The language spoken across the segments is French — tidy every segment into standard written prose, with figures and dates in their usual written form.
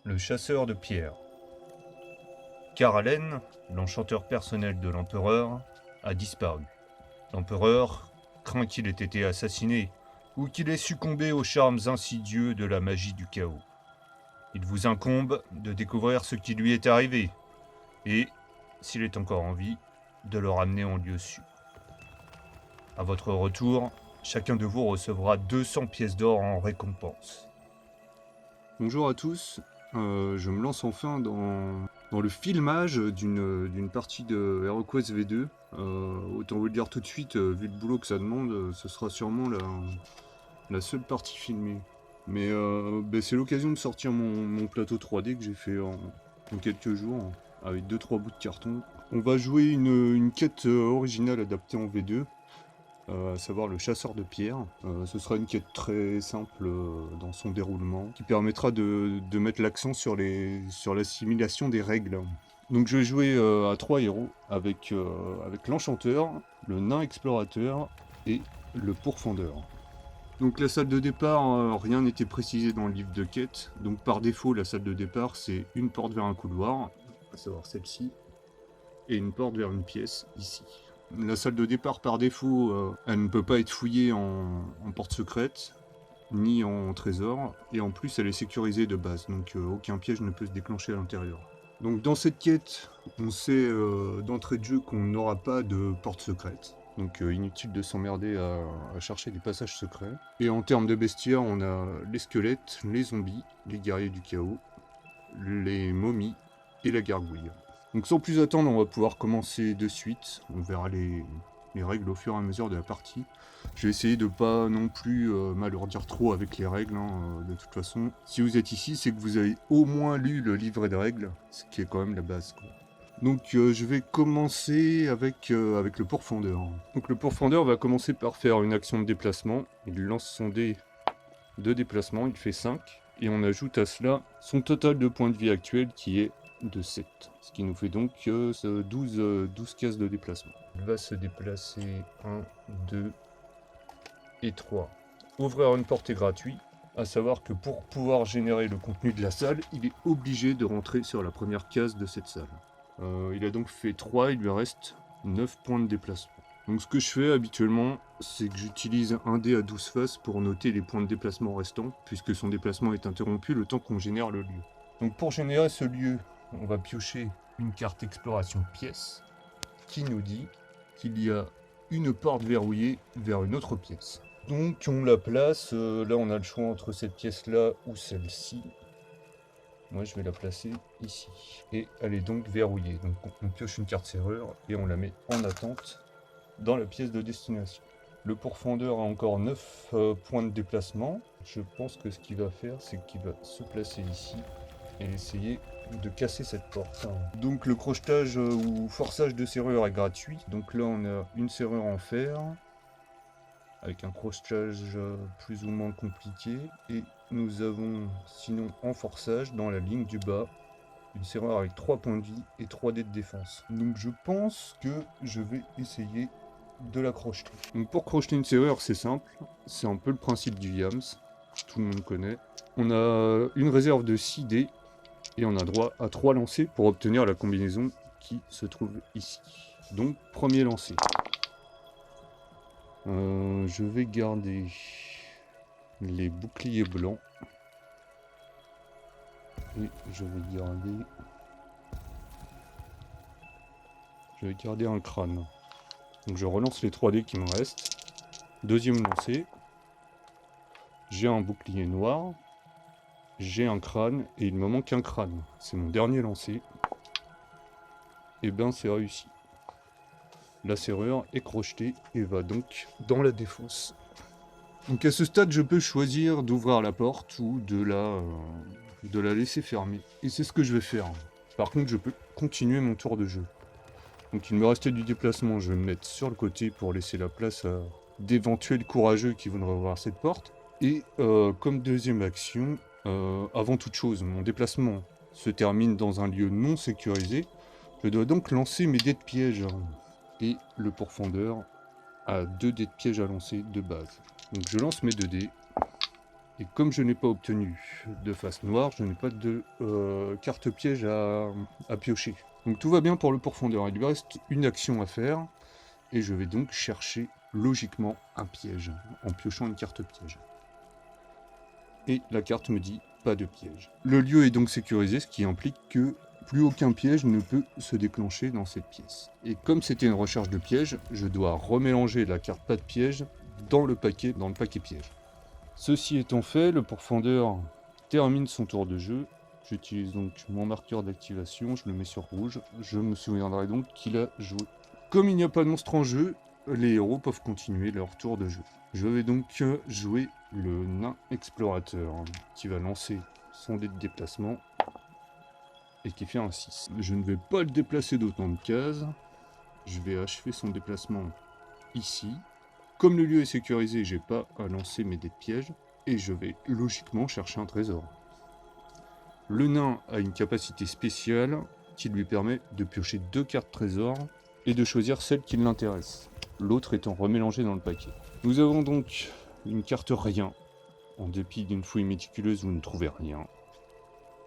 Le chasseur de pierres. Karalen, l'enchanteur personnel de l'empereur, a disparu. L'empereur craint qu'il ait été assassiné ou qu'il ait succombé aux charmes insidieux de la magie du chaos. Il vous incombe de découvrir ce qui lui est arrivé et, s'il est encore en vie, de le ramener en lieu sûr. À votre retour, chacun de vous recevra 200 pièces d'or en récompense. Bonjour à tous, je me lance enfin dans le filmage d'une partie de HeroQuest V2. Autant vous le dire tout de suite, vu le boulot que ça demande, ce sera sûrement la seule partie filmée. Mais c'est l'occasion de sortir mon plateau 3D que j'ai fait en quelques jours, avec 2-3 bouts de carton. On va jouer une quête originale adaptée en V2. À savoir le chasseur de pierres. Ce sera une quête très simple dans son déroulement, qui permettra de mettre l'accent sur l'assimilation des règles. Donc je vais jouer à 3 héros, avec l'enchanteur, le nain explorateur et le pourfendeur. Donc la salle de départ, rien n'était précisé dans le livre de quête, donc par défaut la salle de départ c'est une porte vers un couloir, à savoir celle-ci, et une porte vers une pièce, ici. La salle de départ, par défaut, elle ne peut pas être fouillée en porte secrète, ni en trésor, et en plus elle est sécurisée de base, donc aucun piège ne peut se déclencher à l'intérieur. Donc dans cette quête, on sait d'entrée de jeu qu'on n'aura pas de porte secrète, donc inutile de s'emmerder à chercher des passages secrets. Et en termes de bestiaire, on a les squelettes, les zombies, les guerriers du chaos, les momies et la gargouille. Donc sans plus attendre, on va pouvoir commencer de suite. On verra les règles au fur et à mesure de la partie. Je vais essayer de pas non plus m'alourdir trop avec les règles, de toute façon. Si vous êtes ici, c'est que vous avez au moins lu le livret de règles, ce qui est quand même la base, quoi. Donc je vais commencer avec le pourfendeur. Donc le pourfendeur va commencer par faire une action de déplacement. Il lance son dé de déplacement, il fait 5. Et on ajoute à cela son total de points de vie actuel qui est de 7. Ce qui nous fait donc 12 cases de déplacement. Il va se déplacer 1, 2 et 3. Ouvrir une porte est gratuit, à savoir que pour pouvoir générer le contenu de la salle, Il est obligé de rentrer sur la première case de cette salle. Il a donc fait 3, il lui reste 9 points de déplacement. Donc ce que je fais habituellement, c'est que j'utilise un dé à 12 faces pour noter les points de déplacement restants, puisque son déplacement est interrompu le temps qu'on génère le lieu. Donc pour générer ce lieu, on va piocher une carte exploration pièce qui nous dit qu'il y a une porte verrouillée vers une autre pièce. Donc on la place, là on a le choix entre cette pièce-là ou celle-ci. Moi je vais la placer ici. Et elle est donc verrouillée. Donc on pioche une carte serrure et on la met en attente dans la pièce de destination. Le pourfendeur a encore 9 points de déplacement. Je pense que ce qu'il va faire, c'est qu'il va se placer ici et essayer de casser cette porte. Donc le crochetage ou forçage de serrure est gratuit. Donc là on a une serrure en fer avec un crochetage plus ou moins compliqué. Et nous avons sinon en forçage dans la ligne du bas une serrure avec 3 points de vie et 3 dés de défense. Donc je pense que je vais essayer de la crocheter. Donc pour crocheter une serrure, c'est simple. C'est un peu le principe du Yams. Tout le monde connaît. On a une réserve de 6 dés. Et on a droit à 3 lancers pour obtenir la combinaison qui se trouve ici. Donc premier lancer. Je vais garder les boucliers blancs. Et je vais garder un crâne. Donc je relance les 3 dés qui me restent. Deuxième lancer. J'ai un bouclier noir. J'ai un crâne et il me manque un crâne. C'est mon dernier lancer. Et ben c'est réussi. La serrure est crochetée et va donc dans la défausse. Donc à ce stade, je peux choisir d'ouvrir la porte ou de la laisser fermer. Et c'est ce que je vais faire. Par contre, je peux continuer mon tour de jeu. Donc il me restait du déplacement, je vais me mettre sur le côté pour laisser la place à d'éventuels courageux qui voudraient ouvrir cette porte. Et comme deuxième action, avant toute chose, mon déplacement se termine dans un lieu non sécurisé. Je dois donc lancer mes dés de piège. Et le pourfendeur a 2 dés de piège à lancer de base. Donc je lance mes 2 dés. Et comme je n'ai pas obtenu de face noire, je n'ai pas de carte piège à piocher. Donc tout va bien pour le pourfendeur. Il lui reste une action à faire. Et je vais donc chercher logiquement un piège en piochant une carte piège. Et la carte me dit pas de piège. Le lieu est donc sécurisé, ce qui implique que plus aucun piège ne peut se déclencher dans cette pièce. Et comme c'était une recherche de piège, je dois remélanger la carte pas de piège dans le paquet piège. Ceci étant fait, le pourfendeur termine son tour de jeu. J'utilise donc mon marqueur d'activation, je le mets sur rouge. Je me souviendrai donc qu'il a joué. Comme il n'y a pas de monstre en jeu, les héros peuvent continuer leur tour de jeu. Je vais donc jouer le nain explorateur qui va lancer son dé de déplacement et qui fait un 6. Je ne vais pas le déplacer d'autant de cases. Je vais achever son déplacement ici. Comme le lieu est sécurisé, j'ai pas à lancer mes dés de piège et je vais logiquement chercher un trésor. Le nain a une capacité spéciale qui lui permet de piocher 2 cartes trésor et de choisir celle qui l'intéresse, l'autre étant remélangée dans le paquet. Nous avons donc une carte rien. En dépit d'une fouille méticuleuse, vous ne trouvez rien.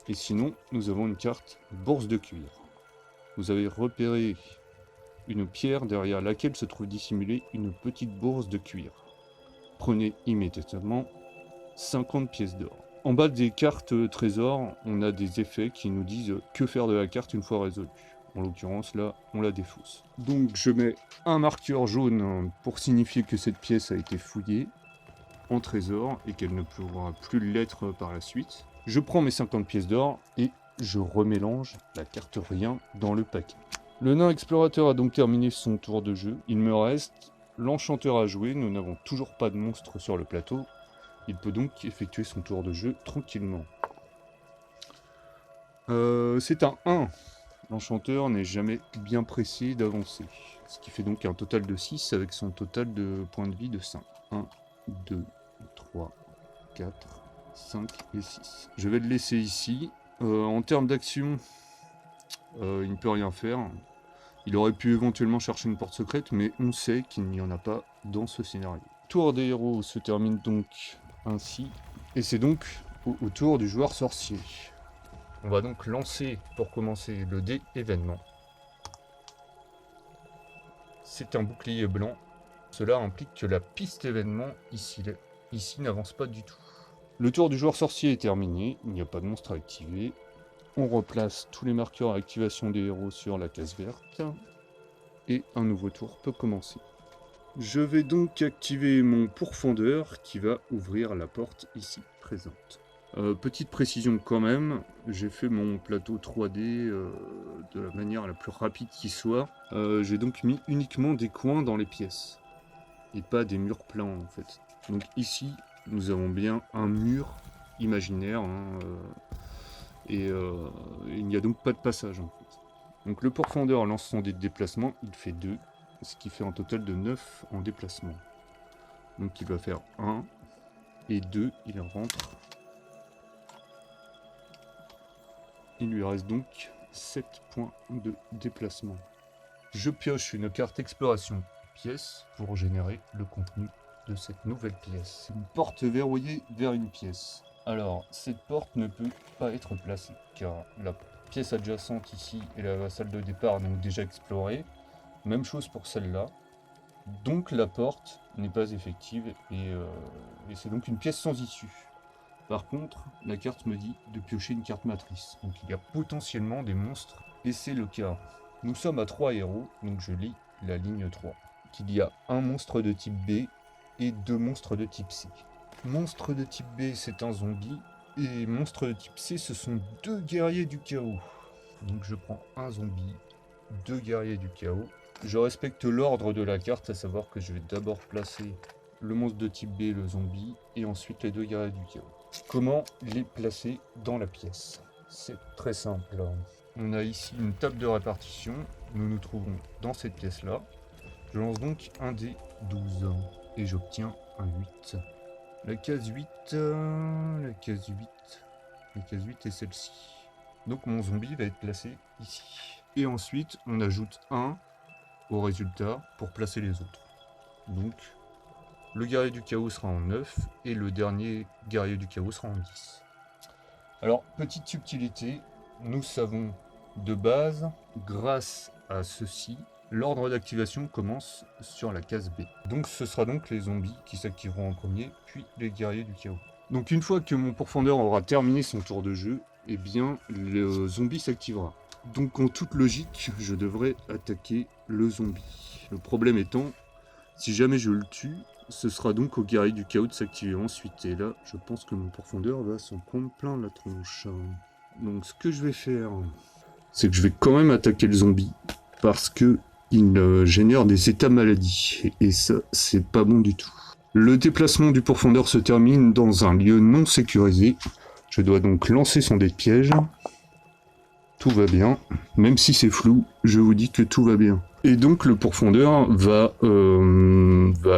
Et sinon, nous avons une carte bourse de cuir. Vous avez repéré une pierre derrière laquelle se trouve dissimulée une petite bourse de cuir. Prenez immédiatement 50 pièces d'or. En bas des cartes trésors, on a des effets qui nous disent que faire de la carte une fois résolue. En l'occurrence, là, on la défausse. Donc je mets un marqueur jaune pour signifier que cette pièce a été fouillée en trésor et qu'elle ne pourra plus l'être par la suite. Je prends mes 50 pièces d'or et je remélange la carte rien dans le paquet. Le nain explorateur a donc terminé son tour de jeu. Il me reste l'enchanteur à jouer. Nous n'avons toujours pas de monstre sur le plateau. Il peut donc effectuer son tour de jeu tranquillement. C'est un 1. L'enchanteur n'est jamais bien pressé d'avancer. Ce qui fait donc un total de 6 avec son total de points de vie de 5. 1, 2, 3, 4, 5 et 6. Je vais le laisser ici. En termes d'action, il ne peut rien faire. Il aurait pu éventuellement chercher une porte secrète, mais on sait qu'il n'y en a pas dans ce scénario. Tour des héros se termine donc ainsi. Et c'est donc au tour du joueur sorcier. On va donc lancer pour commencer le dé événement. C'est un bouclier blanc. Cela implique que la piste événement ici n'avance pas du tout. Le tour du joueur sorcier est terminé. Il n'y a pas de monstre à activer. On replace tous les marqueurs à activation des héros sur la case verte. Et un nouveau tour peut commencer. Je vais donc activer mon pourfendeur qui va ouvrir la porte ici présente. Petite précision quand même, j'ai fait mon plateau 3D de la manière la plus rapide qui soit. J'ai donc mis uniquement des coins dans les pièces et pas des murs plans en fait. Donc ici, nous avons bien un mur imaginaire et il n'y a donc pas de passage en fait. Donc le pourfendeur lance son dé de déplacement, il fait 2, ce qui fait un total de 9 en déplacement. Donc il va faire 1 et 2, il rentre. Il lui reste donc 7 points de déplacement. Je pioche une carte exploration pièce pour générer le contenu de cette nouvelle pièce. Une porte verrouillée vers une pièce. Alors, cette porte ne peut pas être placée, car la pièce adjacente ici et la salle de départ donc déjà explorée. Même chose pour celle-là. Donc la porte n'est pas effective et c'est donc une pièce sans issue. Par contre, la carte me dit de piocher une carte matrice. Donc il y a potentiellement des monstres. Et c'est le cas. Nous sommes à 3 héros, donc je lis la ligne 3. Qu'il y a un monstre de type B et 2 monstres de type C. Monstre de type B, c'est un zombie. Et monstre de type C, ce sont 2 guerriers du chaos. Donc je prends un zombie, 2 guerriers du chaos. Je respecte l'ordre de la carte, à savoir que je vais d'abord placer le monstre de type B, le zombie, et ensuite les 2 guerriers du chaos. Comment les placer dans la pièce? C'est très simple. On a ici une table de répartition. Nous nous trouvons dans cette pièce-là. Je lance donc un dé 12 et j'obtiens un 8. La case 8, la case 8 est celle-ci. Donc mon zombie va être placé ici. Et ensuite, on ajoute 1 au résultat pour placer les autres. Donc Le guerrier du chaos sera en 9 et le dernier guerrier du chaos sera en 10. Alors, petite subtilité, nous savons de base, grâce à ceci, l'ordre d'activation commence sur la case B. Donc ce sera donc les zombies qui s'activeront en premier, puis les guerriers du chaos. Donc une fois que mon pourfendeur aura terminé son tour de jeu, eh bien le zombie s'activera. Donc en toute logique, je devrais attaquer le zombie. Le problème étant, si jamais je le tue, ce sera donc au guerrier du chaos de s'activer ensuite. Et là, je pense que mon pourfendeur va s'en prendre plein la tronche. Donc ce que je vais faire, c'est que je vais quand même attaquer le zombie. Parce que il génère des états maladies. Et ça, c'est pas bon du tout. Le déplacement du pourfendeur se termine dans un lieu non sécurisé. Je dois donc lancer son dé de piège. Tout va bien. Même si c'est flou, je vous dis que tout va bien. Et donc le pourfendeur va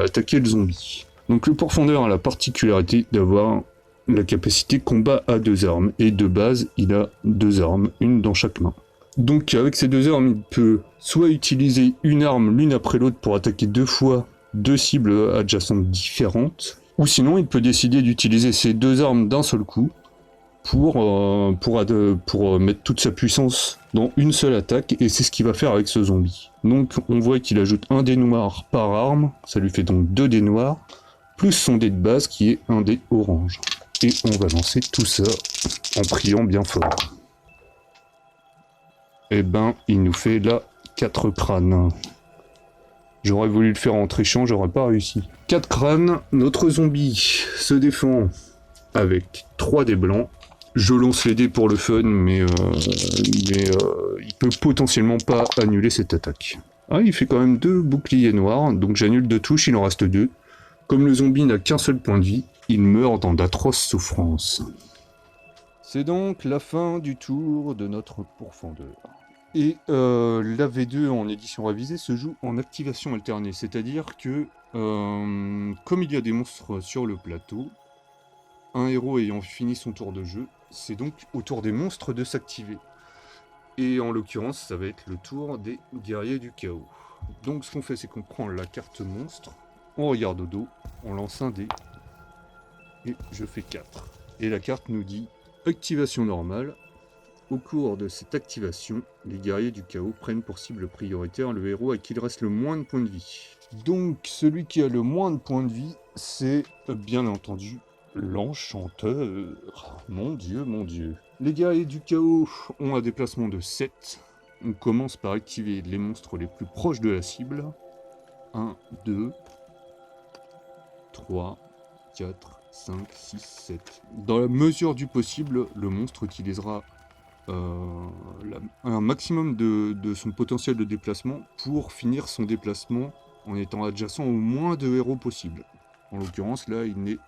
attaquer le zombie. Donc le pourfendeur a la particularité d'avoir la capacité combat à 2 armes. Et de base, il a 2 armes, une dans chaque main. Donc avec ces 2 armes, il peut soit utiliser une arme l'une après l'autre pour attaquer 2 fois 2 cibles adjacentes différentes, ou sinon il peut décider d'utiliser ces 2 armes d'un seul coup pour mettre toute sa puissance dans une seule attaque, et c'est ce qu'il va faire avec ce zombie. Donc on voit qu'il ajoute un dé noir par arme, ça lui fait donc 2 dés noirs, plus son dé de base qui est un dé orange. Et on va lancer tout ça en priant bien fort. Eh ben, il nous fait là 4 crânes. J'aurais voulu le faire en trichant, j'aurais pas réussi. 4 crânes, notre zombie se défend avec 3 dés blancs. Je lance les dés pour le fun, mais il peut potentiellement pas annuler cette attaque. Ah, il fait quand même 2 boucliers noirs, donc j'annule 2 touches, il en reste 2. Comme le zombie n'a qu'un seul point de vie, il meurt dans d'atroces souffrances. C'est donc la fin du tour de notre pourfendeur. Et la V2 en édition révisée se joue en activation alternée, c'est-à-dire que comme il y a des monstres sur le plateau, un héros ayant fini son tour de jeu, c'est donc au tour des monstres de s'activer. Et en l'occurrence, ça va être le tour des guerriers du chaos. Donc ce qu'on fait, c'est qu'on prend la carte monstre, on regarde au dos, on lance un dé, et je fais 4. Et la carte nous dit activation normale. Au cours de cette activation, les guerriers du chaos prennent pour cible prioritaire le héros à qui il reste le moins de points de vie. Donc celui qui a le moins de points de vie, c'est bien entendu l'enchanteur. Mon dieu, mon dieu. Les guerriers du chaos ont un déplacement de 7. On commence par activer les monstres les plus proches de la cible. 1, 2, 3, 4, 5, 6, 7. Dans la mesure du possible, le monstre utilisera un maximum de son potentiel de déplacement pour finir son déplacement en étant adjacent au moins de héros possible. En l'occurrence, là, il n'est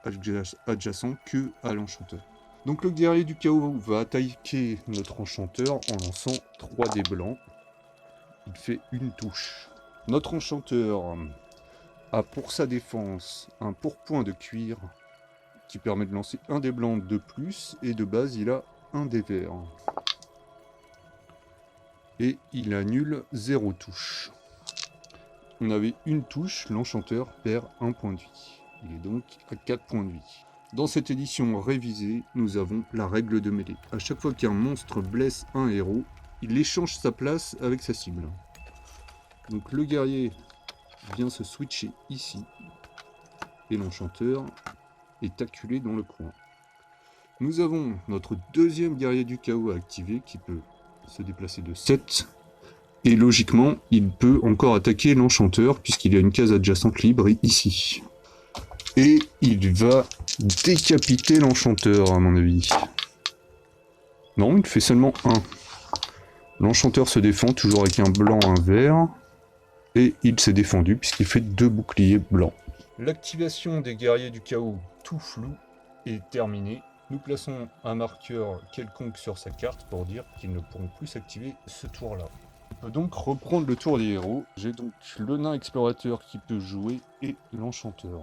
adjacent que à l'enchanteur. Donc le guerrier du chaos va attaquer notre enchanteur en lançant 3 dés blancs. Il fait une touche. Notre enchanteur a pour sa défense un pourpoint de cuir qui permet de lancer un dé blanc de plus, et de base, il a un dé vert. Et il annule 0 touche. On avait une touche, l'enchanteur perd 1 point de vie. Il est donc à 4 points de vie. Dans cette édition révisée, nous avons la règle de mêlée. À chaque fois qu'un monstre blesse un héros, il échange sa place avec sa cible. Donc le guerrier vient se switcher ici, et l'enchanteur est acculé dans le coin. Nous avons notre deuxième guerrier du chaos à activer qui peut se déplacer de 7, et logiquement il peut encore attaquer l'enchanteur puisqu'il y a une case adjacente libre ici. Et il va décapiter l'enchanteur à mon avis. Non, il fait seulement 1. L'enchanteur se défend toujours avec un blanc, un vert, et il s'est défendu puisqu'il fait 2 boucliers blancs. L'activation des guerriers du chaos tout flou est terminée. Nous plaçons un marqueur quelconque sur sa carte pour dire qu'ils ne pourront plus s'activer ce tour-là. On peut donc reprendre le tour des héros. J'ai donc le nain explorateur qui peut jouer et l'enchanteur.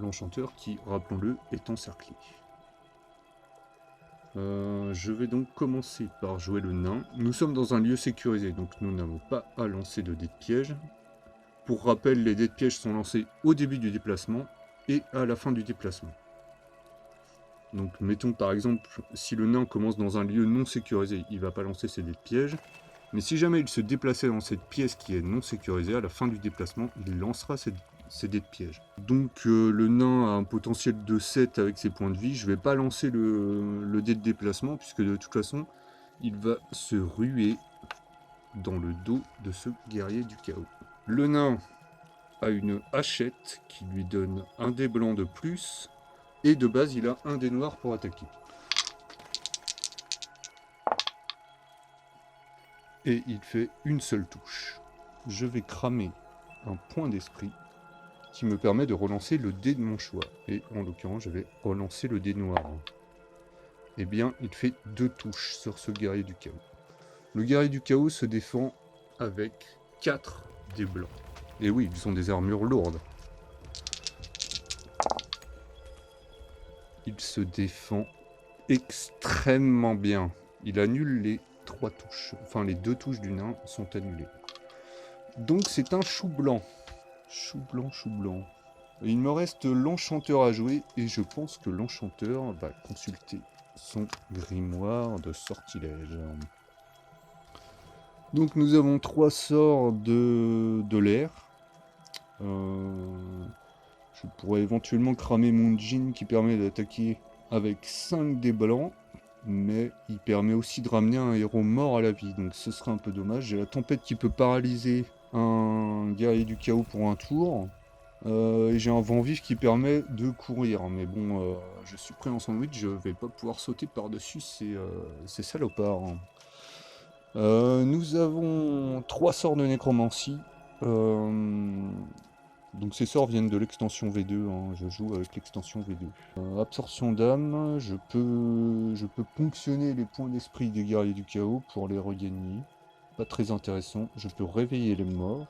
L'enchanteur qui, rappelons-le, est encerclé. Je vais donc commencer par jouer le nain. Nous sommes dans un lieu sécurisé, donc nous n'avons pas à lancer de dés de piège. Pour rappel, les dés de piège sont lancés au début du déplacement et à la fin du déplacement. Donc mettons par exemple, si le nain commence dans un lieu non sécurisé, il ne va pas lancer ses dés de piège. Mais si jamais il se déplaçait dans cette pièce qui est non sécurisée, à la fin du déplacement, il lancera ses dés de piège. Donc le nain a un potentiel de 7 avec ses points de vie. Je ne vais pas lancer le dé de déplacement, puisque de toute façon, il va se ruer dans le dos de ce guerrier du chaos. Le nain a une hachette qui lui donne un dé blanc de plus, et de base, il a un dé noir pour attaquer. Et il fait une seule touche. Je vais cramer un point d'esprit qui me permet de relancer le dé de mon choix. Et en l'occurrence, je vais relancer le dé noir. Eh bien, il fait 2 touches sur ce guerrier du chaos. Le guerrier du chaos se défend avec 4 dés blancs. Et oui, ils ont des armures lourdes. Il se défend extrêmement bien. Il annule les 3 touches. Enfin, les 2 touches du nain sont annulées. Donc c'est un chou blanc. Chou blanc, chou blanc. Et il me reste l'enchanteur à jouer. Et je pense que l'enchanteur va consulter son grimoire de sortilège. Donc nous avons 3 sorts de l'air. Je pourrais éventuellement cramer mon djinn qui permet d'attaquer avec 5 dés blancs, mais il permet aussi de ramener un héros mort à la vie, donc ce serait un peu dommage. J'ai la tempête qui peut paralyser un guerrier du chaos pour un tour, et j'ai un vent vif qui permet de courir, mais bon, je suis pris en sandwich, je vais pas pouvoir sauter par-dessus ces salopards. Nous avons 3 sorts de nécromancie. Donc ces sorts viennent de l'extension V2, hein, je joue avec l'extension V2. Absorption d'âme, je peux ponctionner les points d'esprit des guerriers du chaos pour les regagner. Pas très intéressant. Je peux réveiller les morts,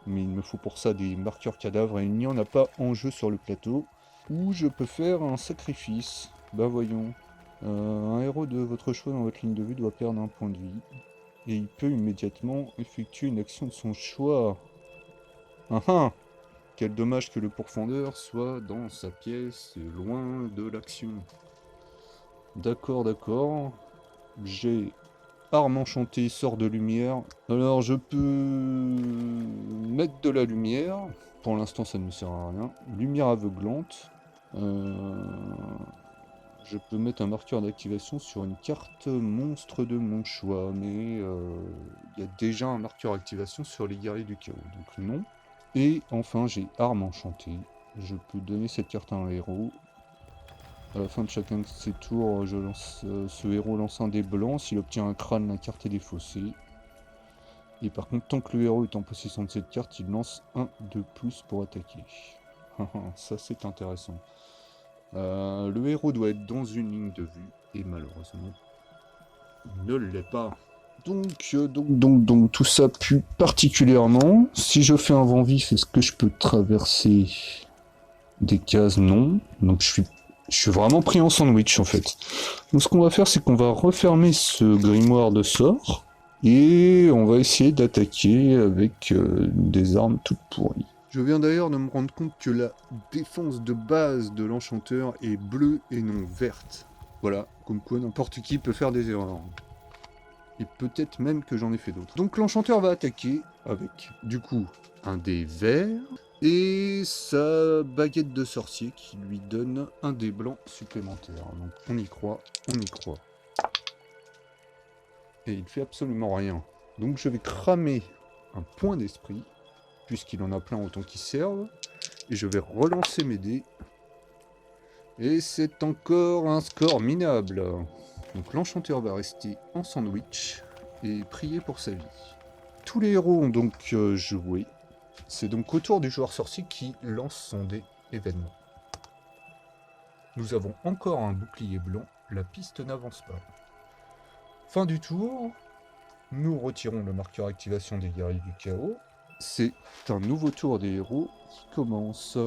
mais il me faut pour ça des marqueurs cadavres et il n'y en a pas en jeu sur le plateau. Ou je peux faire un sacrifice. Bah voyons. Un héros de votre choix dans votre ligne de vue doit perdre un point de vie. Et il peut immédiatement effectuer une action de son choix. Ah ah! Quel dommage que le pourfendeur soit dans sa pièce, loin de l'action. D'accord, d'accord. J'ai arme enchantée, sort de lumière. Alors je peux mettre de la lumière. Pour l'instant ça ne me sert à rien. Lumière aveuglante. Je peux mettre un marqueur d'activation sur une carte monstre de mon choix. Mais il y a déjà un marqueur d'activation sur les guerriers du chaos. Donc non. Et enfin, j'ai arme enchantée. Je peux donner cette carte à un héros. À la fin de chacun de ses tours, ce héros lance un dé blanc. S'il obtient un crâne, la carte est défaussée. Et par contre, tant que le héros est en possession de cette carte, il lance un de plus pour attaquer. Ça, c'est intéressant. Le héros doit être dans une ligne de vue. Et malheureusement, il ne l'est pas. Donc, tout ça pue particulièrement. Si je fais un vent vif, est-ce que je peux traverser des cases? Non. Donc je suis vraiment pris en sandwich en fait. Donc ce qu'on va faire, c'est qu'on va refermer ce grimoire de sorts. Et on va essayer d'attaquer avec des armes toutes pourries. Je viens d'ailleurs de me rendre compte que la défense de base de l'enchanteur est bleue et non verte. Voilà, comme quoi n'importe qui peut faire des erreurs. Et peut-être même que j'en ai fait d'autres. Donc l'enchanteur va attaquer avec, du coup, un dé vert et sa baguette de sorcier qui lui donne un dé blanc supplémentaire. Donc on y croit, on y croit. Et il fait absolument rien. Donc je vais cramer un point d'esprit, puisqu'il en a plein autant qu'il serve. Et je vais relancer mes dés. Et c'est encore un score minable. Donc l'enchanteur va rester en sandwich et prier pour sa vie. Tous les héros ont donc joué. C'est donc au tour du joueur sorcier qui lance son dé événement. Nous avons encore un bouclier blanc, la piste n'avance pas. Fin du tour, nous retirons le marqueur activation des guerriers du chaos. C'est un nouveau tour des héros qui commence.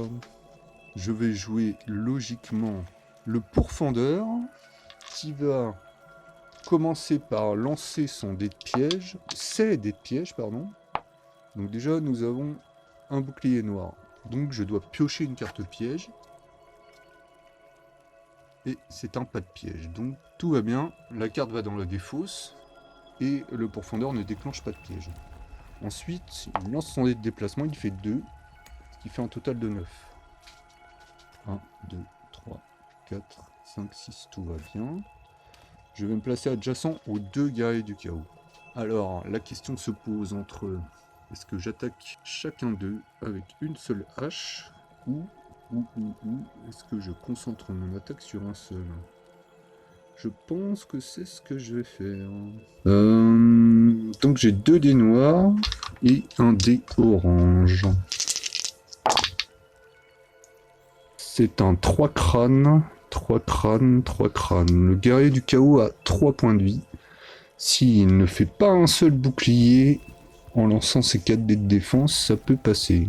Je vais jouer logiquement le pourfendeur qui va commencer par lancer son dé de piège, ses dés de piège, pardon. Donc déjà nous avons un bouclier noir. Donc je dois piocher une carte piège. Et c'est un pas de piège. Donc tout va bien, la carte va dans la défausse. Et le pourfendeur ne déclenche pas de piège. Ensuite, il lance son dé de déplacement, il fait 2. Ce qui fait un total de 9. 1, 2, 3, 4, 5, 6, tout va bien. Je vais me placer adjacent aux 2 guerriers du chaos. Alors, la question se pose entre est-ce que j'attaque chacun d'eux avec une seule hache ou est-ce que je concentre mon attaque sur un seul? Je pense que c'est ce que je vais faire. Donc j'ai 2 dés noirs et un dé orange. C'est un 3 crânes, 3 crânes, 3 crânes. Le guerrier du chaos a 3 points de vie. S'il ne fait pas un seul bouclier, en lançant ses 4 dés de défense, ça peut passer.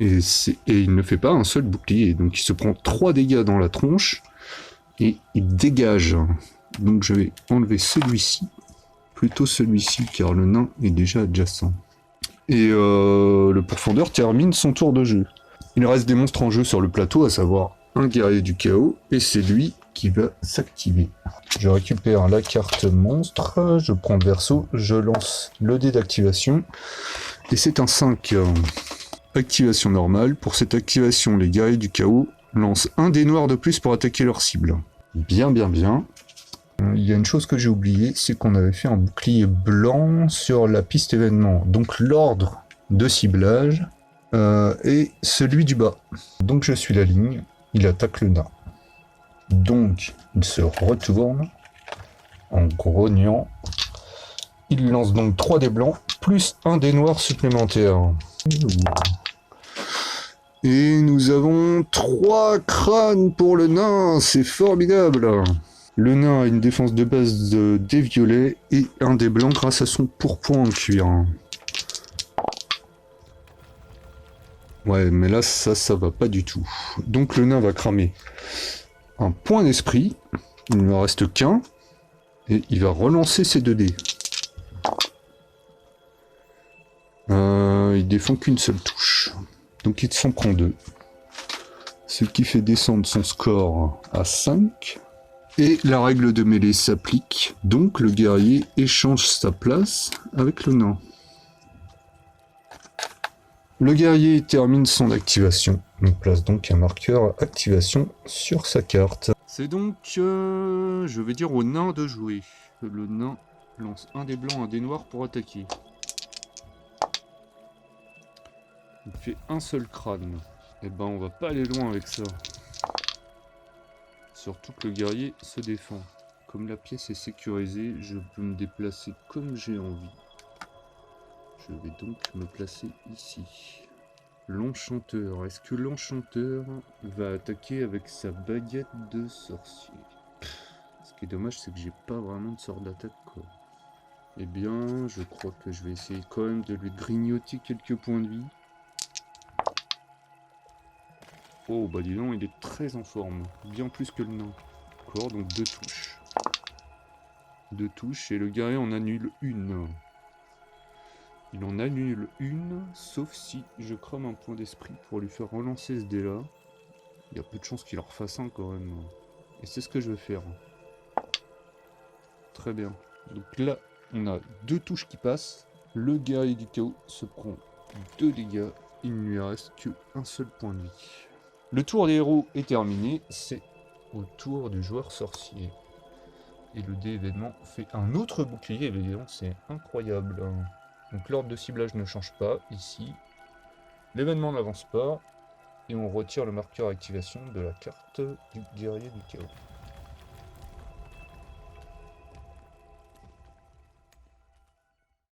Et il ne fait pas un seul bouclier, donc il se prend 3 dégâts dans la tronche, et il dégage. Donc je vais enlever celui-ci, plutôt celui-ci, car le nain est déjà adjacent. Et le pourfendeur termine son tour de jeu. Il reste des monstres en jeu sur le plateau, à savoir un guerrier du chaos, et c'est lui qui va s'activer. Je récupère la carte monstre, je prends le verso, je lance le dé d'activation, et c'est un 5. Activation normale. Pour cette activation, les guerriers du chaos lancent un dé noir de plus pour attaquer leur cible. Bien. Il y a une chose que j'ai oubliée, c'est qu'on avait fait un bouclier blanc sur la piste événement. Donc l'ordre de ciblage est celui du bas. Donc je suis la ligne, il attaque le nain. Donc il se retourne en grognant. Il lance donc 3 dés blancs plus un dé noir supplémentaire. Et nous avons 3 crânes pour le nain, c'est formidable. Le nain a une défense de base de dés violets et un dé blanc grâce à son pourpoint en cuir. Ouais, mais là, ça va pas du tout. Donc le nain va cramer un point d'esprit, il ne me reste qu'un, et il va relancer ses 2 dés. Il défend qu'une seule touche. Donc il s'en prend 2. Ce qui fait descendre son score à 5. Et la règle de mêlée s'applique. Donc le guerrier échange sa place avec le nain. Le guerrier termine son activation. On place donc un marqueur activation sur sa carte. C'est donc, je vais dire au nain de jouer. Le nain lance un dé blanc, un dé noir pour attaquer. Il fait un seul crâne. Et ben on va pas aller loin avec ça. Surtout que le guerrier se défend. Comme la pièce est sécurisée, je peux me déplacer comme j'ai envie. Je vais donc me placer ici. L'enchanteur. Est-ce que l'enchanteur va attaquer avec sa baguette de sorcier? Ce qui est dommage, c'est que j'ai pas vraiment de sort d'attaque, quoi. Eh bien, je crois que je vais essayer quand même de lui grignoter quelques points de vie. Oh, bah dis donc, il est très en forme. Bien plus que le nain. D'accord, donc 2 touches. 2 touches, et le guerrier en annule une. Il en annule une, sauf si je crame un point d'esprit pour lui faire relancer ce dé-là. Il y a peu de chances qu'il en refasse un quand même. Et c'est ce que je vais faire. Très bien. Donc là, on a 2 touches qui passent. Le guerrier du chaos se prend 2 dégâts. Il ne lui reste qu'un seul point de vie. Le tour des héros est terminé. C'est au tour du joueur sorcier. Et le dé événement fait un autre bouclier. Évidemment, c'est incroyable. Donc l'ordre de ciblage ne change pas ici. L'événement n'avance pas. Et on retire le marqueur activation de la carte du guerrier du chaos.